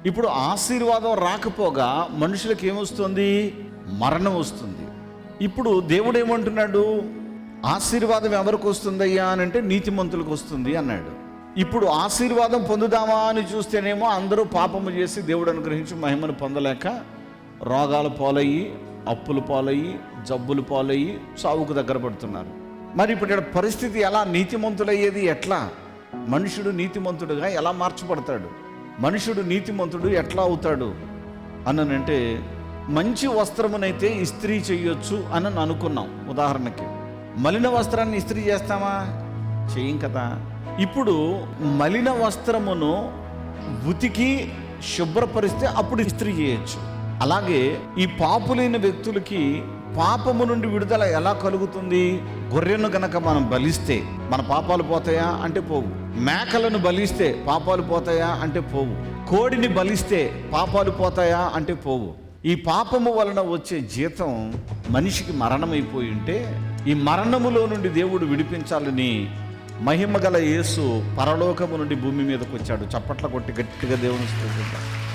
ఇప్పుడు ఆశీర్వాదం రాకపోగా మనుషులకు ఏమొస్తుంది? మరణం వస్తుంది. ఇప్పుడు దేవుడు ఏమంటున్నాడు? ఆశీర్వాదం ఎవరికి వస్తుందయ్యా అని అంటే నీతిమంతులకు వస్తుంది అన్నాడు. ఇప్పుడు ఆశీర్వాదం పొందుదామా అని చూస్తేనేమో అందరూ పాపము చేసి దేవుడు అనుగ్రహించి మహిమను పొందలేక రోగాలు పాలయ్యి, అప్పులు పాలయ్యి, జబ్బులు పాలయ్యి సావుకు దగ్గర పడుతున్నారు. మరి ఇప్పుడు ఇక్కడ పరిస్థితి ఎలా? నీతిమంతులయ్యేది ఎట్లా? మనుషుడు నీతిమంతుడుగా ఎలా మార్చబడతాడు? మనుషుడు నీతిమంతుడు ఎట్లా అవుతాడు అనంటే, మంచి వస్త్రమునైతే ఇస్త్రీ చెయ్యొచ్చు అని అనుకున్నాం. ఉదాహరణకి మలిన వస్త్రాన్ని ఇస్త్రీ చేస్తామా? చెయ్యం కదా. ఇప్పుడు మలిన వస్త్రమును ఉతికి శుభ్రపరిస్తే అప్పుడు ఇస్త్రీ చేయొచ్చు. అలాగే ఈ పాపులైన వ్యక్తులకి పాపము నుండి విడుదల ఎలా కలుగుతుంది? గొర్రెను గనక మనం బలిస్తే మన పాపాలు పోతాయా అంటే పోవు. మేకలను బలిస్తే పాపాలు పోతాయా అంటే పోవు. కోడిని బలిస్తే పాపాలు పోతాయా అంటే పోవు. ఈ పాపము వలన వచ్చే జీతం మనిషికి మరణమైపోయి ఉంటే, ఈ మరణములో నుండి దేవుడు విడిపించాలని మహిమగల యేసు పరలోకము నుండి భూమి మీదకి వచ్చాడు. చప్పట్ల కొట్టి గట్టిగా దేవుని స్తుతిద్దాం.